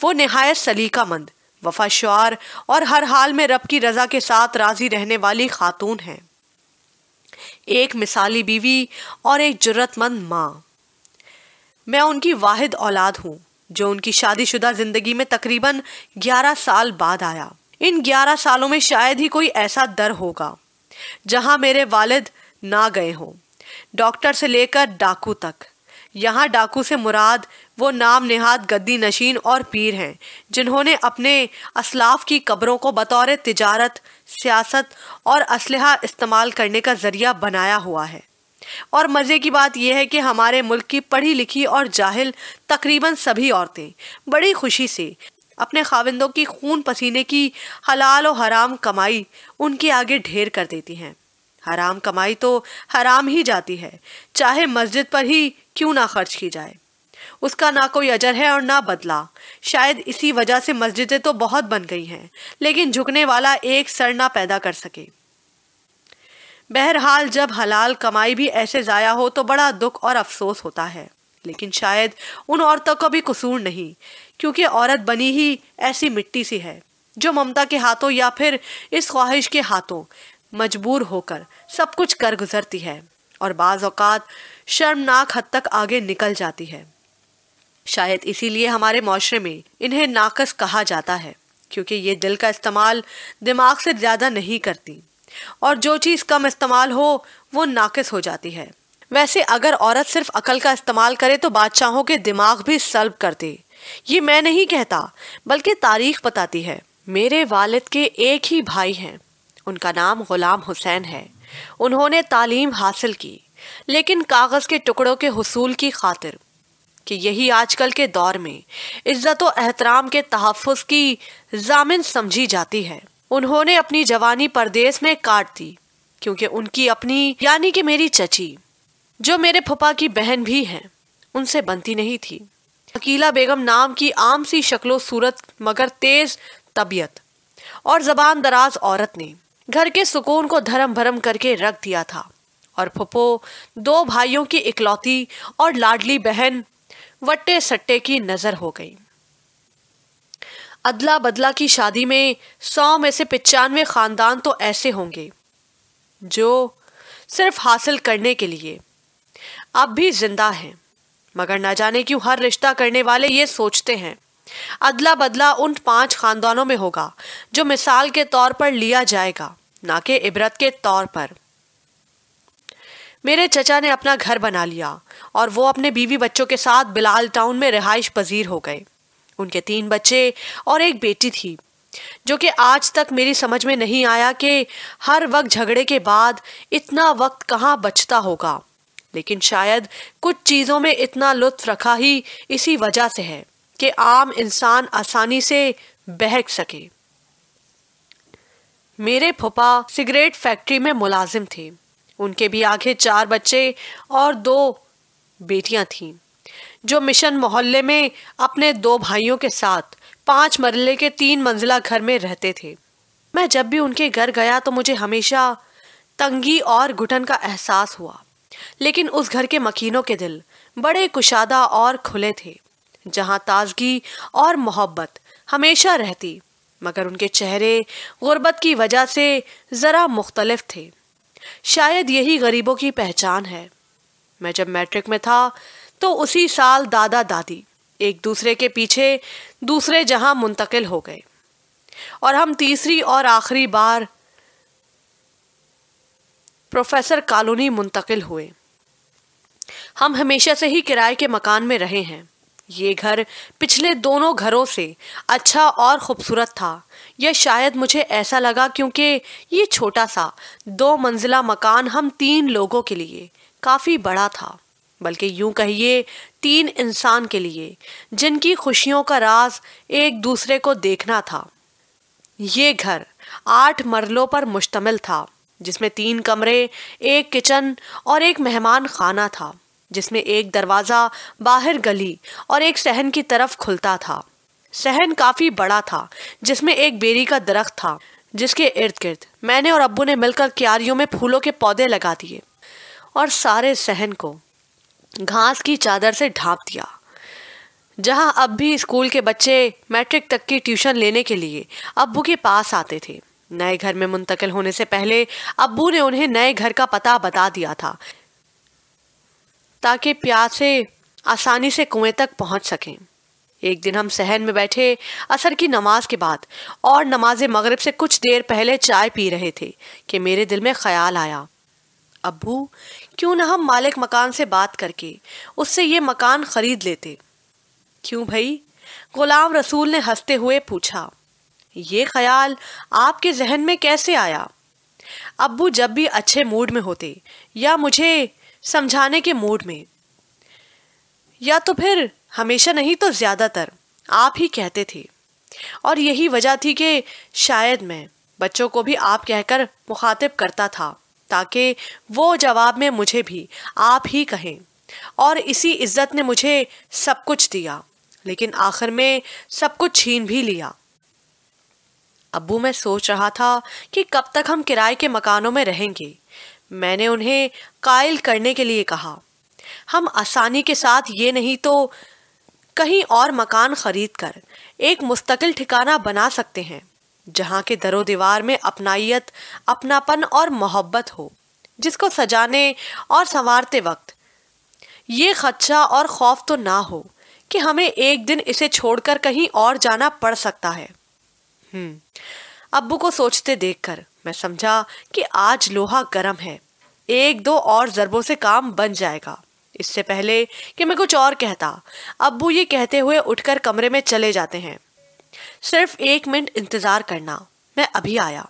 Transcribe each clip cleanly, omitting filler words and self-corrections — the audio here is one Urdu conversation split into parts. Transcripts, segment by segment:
وہ نہایت سلیقہ مند، وفا شعار اور ہر حال میں رب کی رضا کے ساتھ راضی رہنے والی خاتون ہیں، ایک مثالی بیوی اور ایک جرت مند ماں۔ میں ان کی واحد اولاد ہوں جو ان کی شادی شدہ زندگی میں تقریباً 11 سال بعد آیا۔ ان 11 سالوں میں شاید ہی کوئی ایسا در ہوگا جہاں میرے والد نہ گئے ہوں، ڈاکٹر سے لے کر ڈاکو تک۔ یہاں ڈاکو سے مراد وہ نام نہاد گدی نشین اور پیر ہیں جنہوں نے اپنے اسلاف کی قبروں کو بطور تجارت، سیاست اور اسلحہ استعمال کرنے کا ذریعہ بنایا ہوا ہے۔ اور مزے کی بات یہ ہے کہ ہمارے ملک کی پڑھی لکھی اور جاہل تقریباً سبھی عورتیں بڑی خوشی سے اپنے خاوندوں کی خون پسینے کی حلال و حرام کمائی ان کے آگے ڈھیر کر دیتی ہیں۔ حرام کمائی تو حرام ہی جاتی ہے، چاہے مسجد پر ہی کیوں نہ خرچ کی جائے، اس کا نہ کوئی اجر ہے اور نہ بدلہ۔ شاید اسی وجہ سے مسجدیں تو بہت بن گئی ہیں لیکن جھکنے والا ایک سر نہ پیدا کر سکے۔ بہرحال جب حلال کمائی بھی ایسے ضائع ہو تو بڑا دکھ اور افسوس ہوتا ہے، لیکن شاید ان عورتوں کا بھی قصور نہیں، کیونکہ عورت بنی ہی ایسی مٹی سی ہے جو ممتا کے ہاتھوں یا پھر اس خواہش کے ہاتھوں مجبور ہو کر سب کچھ کر گزرتی ہے اور بعض اوقات شرمناک حد تک آگے نکل جاتی ہے۔ شاید اسی لیے ہمارے معاشرے میں انہیں ناقص کہا جاتا ہے، کیونکہ یہ دل کا استعمال دماغ سے زیادہ نہیں کرتی، اور جو چیز کم استعمال ہو وہ ناقص ہو جاتی ہے۔ ویسے اگر عورت صرف عقل کا استعمال کرے تو بادشاہوں کے دماغ بھی سلب کر دے، یہ میں نہیں کہتا بلکہ تاریخ بتاتی ہے۔ میرے والد کے ایک ہی بھائی ہیں، ان کا نام غلام حسین ہے۔ انہوں نے تعلیم حاصل کی لیکن کاغذ کے ٹکڑوں کے حصول کی خاطر، کہ یہی آج کل کے دور میں عزت و احترام کے تحفظ کی ضامن سمجھی جاتی ہے، انہوں نے اپنی جوانی پردیس میں کاٹ دی، کیونکہ ان کی اپنی یعنی کہ میری چچی جو میرے پھپھا کی بہن بھی ہیں ان سے بنتی نہیں تھی۔ عقیلہ بیگم نام کی عام سی شکل و صورت مگر تیز طبیعت اور زبان دراز عورت نے گھر کے سکون کو دھرم بھرم کر کے رکھ دیا تھا، اور پھپھو 2 بھائیوں کی اکلوتی اور لاڈلی بہن وٹے سٹے کی نظر ہو گئی۔ ادلا بدلا کی شادی میں 100 میں سے 95 خاندان تو ایسے ہوں گے جو صرف حاصل کرنے کے لیے اب بھی زندہ ہیں، مگر نہ جانے کیوں ہر رشتہ کرنے والے یہ سوچتے ہیں ادلا بدلا ان 5 خاندانوں میں ہوگا جو مثال کے طور پر لیا جائے گا، نہ کہ عبرت کے طور پر۔ میرے چچا نے اپنا گھر بنا لیا اور وہ اپنے بیوی بچوں کے ساتھ بلال ٹاؤن میں رہائش پذیر ہو گئے۔ ان کے 3 بچے اور ایک بیٹی تھی، جو کہ آج تک میری سمجھ میں نہیں آیا کہ ہر وقت جھگڑے کے بعد اتنا وقت کہاں بچتا ہوگا، لیکن شاید کچھ چیزوں میں اتنا لطف رکھا ہی اسی وجہ سے ہے کہ عام انسان آسانی سے بہک سکے۔ میرے پھپھا سگریٹ فیکٹری میں ملازم تھے، ان کے بھی آگے 4 بچے اور 2 بیٹیاں تھیں، جو مشن محلے میں اپنے 2 بھائیوں کے ساتھ 5 مرلے کے 3 منزلہ گھر میں رہتے تھے۔ میں جب بھی ان کے گھر گیا تو مجھے ہمیشہ تنگی اور گھٹن کا احساس ہوا، لیکن اس گھر کے مکینوں کے دل بڑے کشادہ اور کھلے تھے، جہاں تازگی اور محبت ہمیشہ رہتی، مگر ان کے چہرے غربت کی وجہ سے ذرا مختلف تھے۔ شاید یہی غریبوں کی پہچان ہے۔ میں جب میٹرک میں تھا تو اسی سال دادا دادی ایک دوسرے کے پیچھے دوسرے جہاں منتقل ہو گئے، اور ہم تیسری اور آخری بار پروفیسر کالونی منتقل ہوئے۔ ہم ہمیشہ سے ہی کرائے کے مکان میں رہے ہیں۔ یہ گھر پچھلے دونوں گھروں سے اچھا اور خوبصورت تھا، یا شاید مجھے ایسا لگا کیونکہ یہ چھوٹا سا 2 منزلہ مکان ہم 3 لوگوں کے لیے کافی بڑا تھا، بلکہ یوں کہیے 3 انسان کے لیے جن کی خوشیوں کا راز ایک دوسرے کو دیکھنا تھا۔ یہ گھر 8 مرلوں پر مشتمل تھا، جس میں 3 کمرے، 1 کچن اور 1 مہمان خانہ تھا، جس میں ایک دروازہ باہر گلی اور ایک صحن کی طرف کھلتا تھا۔ صحن کافی بڑا تھا، جس میں ایک بیری کا درخت تھا، جس کے ارد گرد میں نے اور ابو نے مل کر کیاریوں میں پھولوں کے پودے لگا دیے اور سارے صحن کو گھاس کی چادر سے ڈھانپ دیا۔ جہاں اب بھی اسکول کے بچے میٹرک تک کی ٹیوشن لینے کے لیے ابو کے پاس آتے تھے۔ نئے گھر میں منتقل ہونے سے پہلے ابو نے انہیں نئے گھر کا پتہ بتا دیا تھا تاکہ پیاسے آسانی سے کنویں تک پہنچ سکیں۔ ایک دن ہم صحن میں بیٹھے عصر کی نماز کے بعد اور نماز مغرب سے کچھ دیر پہلے چائے پی رہے تھے کہ میرے دل میں خیال آیا، ابو کیوں نہ ہم مالک مکان سے بات کر کے اس سے یہ مکان خرید لیتے؟ کیوں بھائی؟ غلام رسول نے ہنستے ہوئے پوچھا۔ یہ خیال آپ کے ذہن میں کیسے آیا؟ ابو جب بھی اچھے موڈ میں ہوتے یا مجھے سمجھانے کے موڈ میں، یا تو پھر ہمیشہ نہیں تو زیادہ تر آپ ہی کہتے تھے، اور یہی وجہ تھی کہ شاید میں بچوں کو بھی آپ کہہ کر مخاطب کرتا تھا تاکہ وہ جواب میں مجھے بھی آپ ہی کہیں، اور اسی عزت نے مجھے سب کچھ دیا لیکن آخر میں سب کچھ چھین بھی لیا۔ ابو میں سوچ رہا تھا کہ کب تک ہم کرائے کے مکانوں میں رہیں گے۔ میں نے انہیں قائل کرنے کے لیے کہا، ہم آسانی کے ساتھ یہ نہیں تو کہیں اور مکان خرید کر ایک مستقل ٹھکانہ بنا سکتے ہیں جہاں کے در و دیوار میں اپنائیت، اپناپن اور محبت ہو، جس کو سجانے اور سنوارتے وقت یہ خدشہ اور خوف تو نہ ہو کہ ہمیں ایک دن اسے چھوڑ کر کہیں اور جانا پڑ سکتا ہے۔ ابو کو سوچتے دیکھ کر میں سمجھا کہ آج لوہا گرم ہے، ایک دو اور ضربوں سے کام بن جائے گا۔ اس سے پہلے کہ میں کچھ اور کہتا، ابو یہ کہتے ہوئے اٹھ کر کمرے میں چلے جاتے ہیں، صرف 1 منٹ انتظار کرنا، میں ابھی آیا۔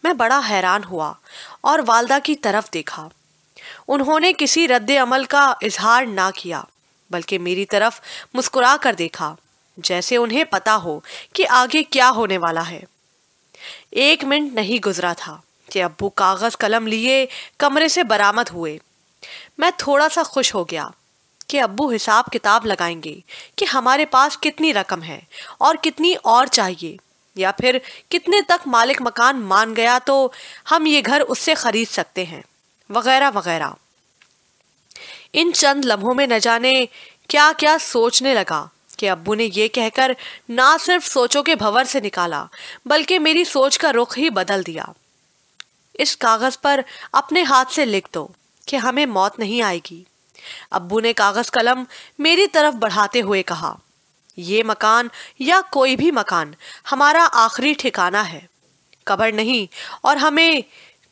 میں بڑا حیران ہوا اور والدہ کی طرف دیکھا۔ انہوں نے کسی رد عمل کا اظہار نہ کیا بلکہ میری طرف مسکرا کر دیکھا، جیسے انہیں پتا ہو کہ آگے کیا ہونے والا ہے۔ 1 منٹ نہیں گزرا تھا کہ ابو کاغذ قلم لیے کمرے سے برآمد ہوئے۔ میں تھوڑا سا خوش ہو گیا کہ ابو حساب کتاب لگائیں گے کہ ہمارے پاس کتنی رقم ہے اور کتنی اور چاہیے، یا پھر کتنے تک مالک مکان مان گیا تو ہم یہ گھر اس سے خرید سکتے ہیں، وغیرہ وغیرہ۔ ان چند لمحوں میں نہ جانے کیا کیا سوچنے لگا کہ ابو نے یہ کہہ کر نہ صرف سوچوں کے بھنور سے نکالا بلکہ میری سوچ کا رخ ہی بدل دیا۔ اس کاغذ پر اپنے ہاتھ سے لکھ دو کہ ہمیں موت نہیں آئے گی، ابو نے کاغذ قلم میری طرف بڑھاتے ہوئے کہا۔ یہ مکان یا کوئی بھی مکان ہمارا آخری ٹھکانہ ہے، قبر نہیں، اور ہمیں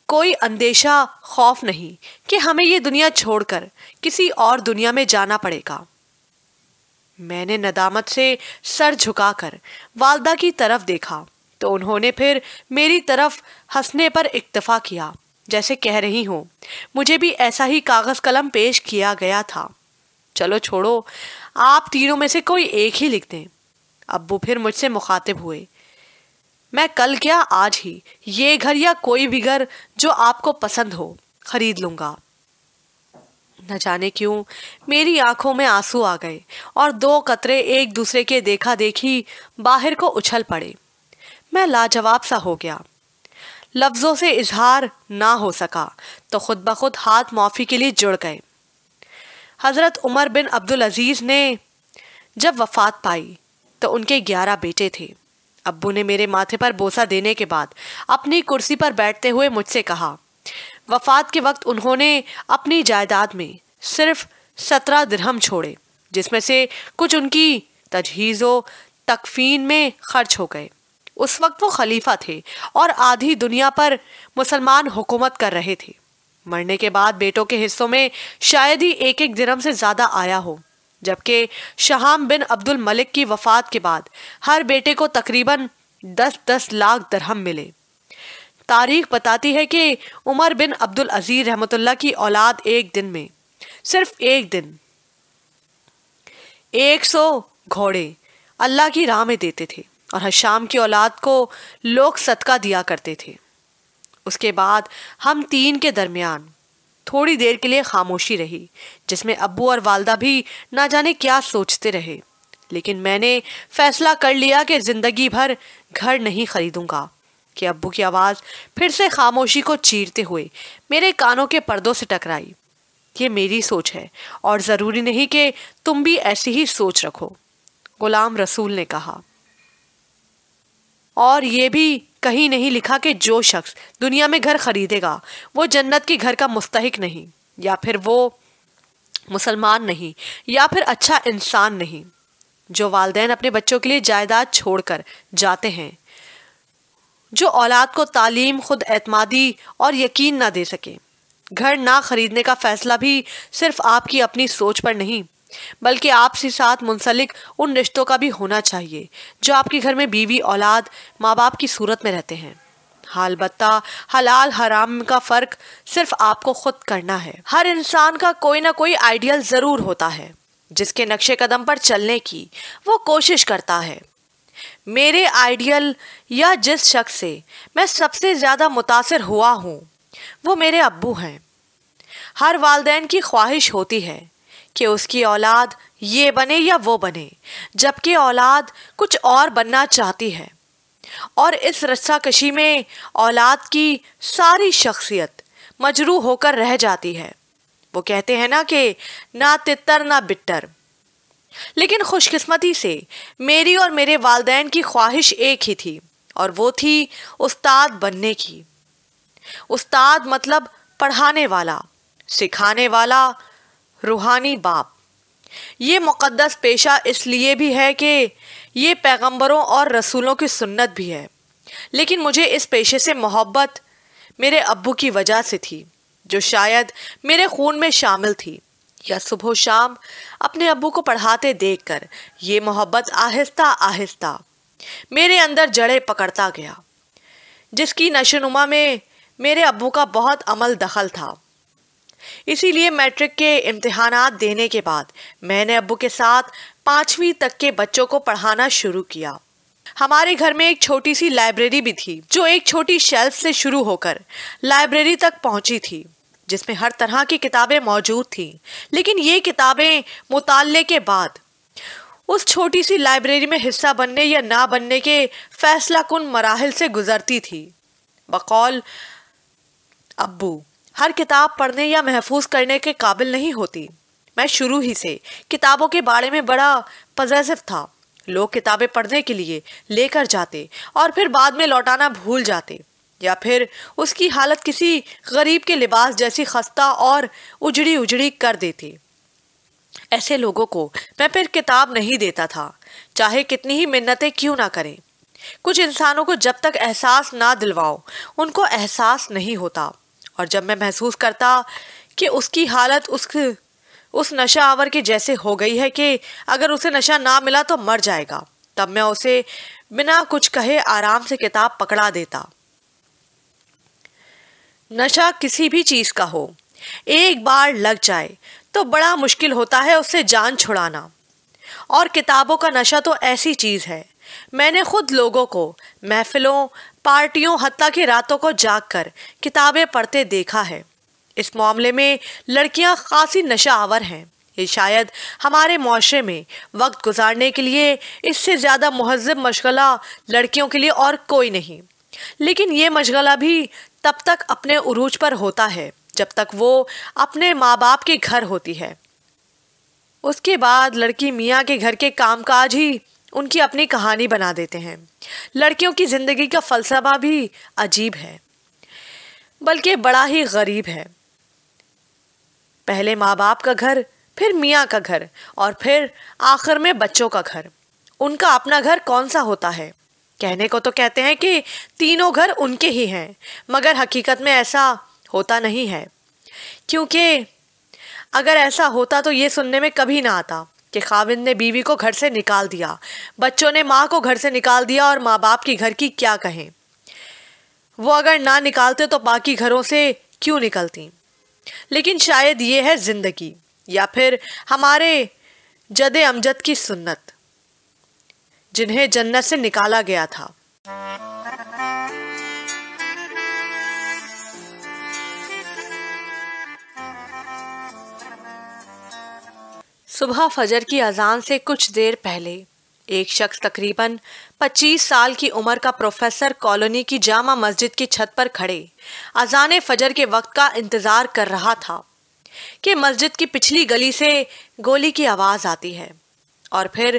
کوئی اندیشہ، خوف نہیں کہ ہمیں یہ دنیا چھوڑ کر کسی اور دنیا میں جانا پڑے گا۔ میں نے ندامت سے سر جھکا کر والدہ کی طرف دیکھا تو انہوں نے پھر میری طرف ہنسنے پر اکتفا کیا، جیسے کہہ رہی ہوں مجھے بھی ایسا ہی کاغذ قلم پیش کیا گیا تھا۔ چلو چھوڑو، آپ تینوں میں سے کوئی ایک ہی لکھ دیں۔ ابو پھر مجھ سے مخاطب ہوئے۔ میں کل کیا آج ہی یہ گھر یا کوئی بھی گھر جو آپ کو پسند ہو خرید لوں گا۔ نہ جانے کیوں میری آنکھوں میں آنسو آ گئے اور 2 قطرے ایک دوسرے کے دیکھا دیکھی باہر کو اچھل پڑے۔ میں لاجواب سا ہو گیا، لفظوں سے اظہار نہ ہو سکا تو خود بخود ہاتھ معافی کے لیے جڑ گئے۔ حضرت عمر بن عبدالعزیز نے جب وفات پائی تو ان کے 11 بیٹے تھے۔ ابو نے میرے ماتھے پر بوسہ دینے کے بعد اپنی کرسی پر بیٹھتے ہوئے مجھ سے کہا، وفات کے وقت انہوں نے اپنی جائیداد میں صرف 17 درہم چھوڑے، جس میں سے کچھ ان کی تجہیز و تکفین میں خرچ ہو گئے۔ اس وقت وہ خلیفہ تھے اور آدھی دنیا پر مسلمان حکومت کر رہے تھے۔ مرنے کے بعد بیٹوں کے حصوں میں شاید ہی 1 درہم سے زیادہ آیا ہو، جبکہ شہام بن عبد الملک کی وفات کے بعد ہر بیٹے کو تقریباً 10 لاکھ درہم ملے۔ تاریخ بتاتی ہے کہ عمر بن عبدالعزیز رحمۃ اللہ کی اولاد ایک دن میں، صرف ایک دن 100 گھوڑے اللہ کی راہ میں دیتے تھے، اور حشام کی اولاد کو لوگ صدقہ دیا کرتے تھے۔ اس کے بعد ہم 3 کے درمیان تھوڑی دیر کے لیے خاموشی رہی، جس میں ابو اور والدہ بھی نہ جانے کیا سوچتے رہے، لیکن میں نے فیصلہ کر لیا کہ زندگی بھر گھر نہیں خریدوں گا کہ ابو کی آواز پھر سے خاموشی کو چیرتے ہوئے میرے کانوں کے پردوں سے ٹکرائی۔ یہ میری سوچ ہے اور ضروری نہیں کہ تم بھی ایسی ہی سوچ رکھو۔ غلام رسول نے کہا۔ اور یہ بھی کہیں نہیں لکھا کہ جو شخص دنیا میں گھر خریدے گا وہ جنت کے گھر کا مستحق نہیں، یا پھر وہ مسلمان نہیں، یا پھر اچھا انسان نہیں۔ جو والدین اپنے بچوں کے لیے جائیداد چھوڑ کر جاتے ہیں، جو اولاد کو تعلیم، خود اعتمادی اور یقین نہ دے سکے، گھر نہ خریدنے کا فیصلہ بھی صرف آپ کی اپنی سوچ پر نہیں بلکہ آپ سے ساتھ منسلک ان رشتوں کا بھی ہونا چاہیے جو آپ کے گھر میں بیوی، اولاد، ماں باپ کی صورت میں رہتے ہیں۔ البتہ حلال حرام کا فرق صرف آپ کو خود کرنا ہے۔ ہر انسان کا کوئی نہ کوئی آئیڈیل ضرور ہوتا ہے جس کے نقش قدم پر چلنے کی وہ کوشش کرتا ہے۔ میرے آئیڈیل یا جس شخص سے میں سب سے زیادہ متاثر ہوا ہوں وہ میرے ابو ہیں۔ ہر والدین کی خواہش ہوتی ہے کہ اس کی اولاد یہ بنے یا وہ بنے، جبکہ اولاد کچھ اور بننا چاہتی ہے، اور اس رسہ کشی میں اولاد کی ساری شخصیت مجروح ہو کر رہ جاتی ہے۔ وہ کہتے ہیں نا کہ نہ تتر نہ بٹر۔ لیکن خوش قسمتی سے میری اور میرے والدین کی خواہش ایک ہی تھی، اور وہ تھی استاد بننے کی۔ استاد مطلب پڑھانے والا، سکھانے والا، روحانی باپ۔ یہ مقدس پیشہ اس لیے بھی ہے کہ یہ پیغمبروں اور رسولوں کی سنت بھی ہے، لیکن مجھے اس پیشے سے محبت میرے ابو کی وجہ سے تھی، جو شاید میرے خون میں شامل تھی، یا صبح و شام اپنے ابو کو پڑھاتے دیکھ کر یہ محبت آہستہ آہستہ میرے اندر جڑیں پکڑتا گیا، جس کی نشوونما میں میرے ابو کا بہت عمل دخل تھا۔ اسی لیے میٹرک کے امتحانات دینے کے بعد میں نے ابو کے ساتھ 5ویں تک کے بچوں کو پڑھانا شروع کیا۔ ہمارے گھر میں ایک چھوٹی سی لائبریری بھی تھی جو ایک چھوٹی شیلف سے شروع ہو کر لائبریری تک پہنچی تھی، جس میں ہر طرح کی کتابیں موجود تھیں، لیکن یہ کتابیں مطالعے کے بعد اس چھوٹی سی لائبریری میں حصہ بننے یا نہ بننے کے فیصلہ کن مراحل سے گزرتی تھی۔ بقول ابو، ہر کتاب پڑھنے یا محفوظ کرنے کے قابل نہیں ہوتی۔ میں شروع ہی سے کتابوں کے بارے میں بڑا پوزیسو تھا۔ لوگ کتابیں پڑھنے کے لیے لے کر جاتے اور پھر بعد میں لوٹانا بھول جاتے، یا پھر اس کی حالت کسی غریب کے لباس جیسی خستہ اور اجڑی اجڑی کر دیتے۔ ایسے لوگوں کو میں پھر کتاب نہیں دیتا تھا، چاہے کتنی ہی منتیں کیوں نہ کریں۔ کچھ انسانوں کو جب تک احساس نہ دلواؤ ان کو احساس نہیں ہوتا، اور جب میں محسوس کرتا کہ اس کی حالت اس نشہ آور کے جیسے ہو گئی ہے کہ اگر اسے نشہ نہ ملا تو مر جائے گا، تب میں اسے بنا کچھ کہے آرام سے کتاب پکڑا دیتا۔ نشہ کسی بھی چیز کا ہو، ایک بار لگ جائے تو بڑا مشکل ہوتا ہے اس سے جان چھڑانا، اور کتابوں کا نشہ تو ایسی چیز ہے۔ میں نے خود لوگوں کو محفلوں، پارٹیوں، حتیٰ کہ راتوں کو جاگ کر کتابیں پڑھتے دیکھا ہے۔ اس معاملے میں لڑکیاں خاصی نشہ آور ہیں۔ یہ شاید ہمارے معاشرے میں وقت گزارنے کے لیے اس سے زیادہ مہذب مشغلہ لڑکیوں کے لیے اور کوئی نہیں، لیکن یہ مشغلہ بھی تب تک اپنے عروج پر ہوتا ہے جب تک وہ اپنے ماں باپ کے گھر ہوتی ہے۔ اس کے بعد لڑکی میاں کے گھر کے کام کاج ہی ان کی اپنی کہانی بنا دیتے ہیں۔ لڑکیوں کی زندگی کا فلسفہ بھی عجیب ہے، بلکہ بڑا ہی غریب ہے۔ پہلے ماں باپ کا گھر، پھر میاں کا گھر، اور پھر آخر میں بچوں کا گھر۔ ان کا اپنا گھر کون سا ہوتا ہے؟ کہنے کو تو کہتے ہیں کہ تینوں گھر ان کے ہی ہیں، مگر حقیقت میں ایسا ہوتا نہیں ہے، کیونکہ اگر ایسا ہوتا تو یہ سننے میں کبھی نہ آتا کہ خاوند نے بیوی کو گھر سے نکال دیا، بچوں نے ماں کو گھر سے نکال دیا، اور ماں باپ کی گھر کی کیا کہیں۔ وہ اگر نہ نکالتے تو باقی گھروں سے کیوں نکلتی؟ لیکن شاید یہ ہے زندگی، یا پھر ہمارے جد امجد کی سنت، جنہیں جنت سے نکالا گیا تھا۔ صبح فجر کی اذان سے کچھ دیر پہلے ایک شخص تقریباً 25 سال کی عمر کا پروفیسر کالونی کی جامع مسجد کی چھت پر کھڑے اذان فجر کے وقت کا انتظار کر رہا تھا کہ مسجد کی پچھلی گلی سے گولی کی آواز آتی ہے، اور پھر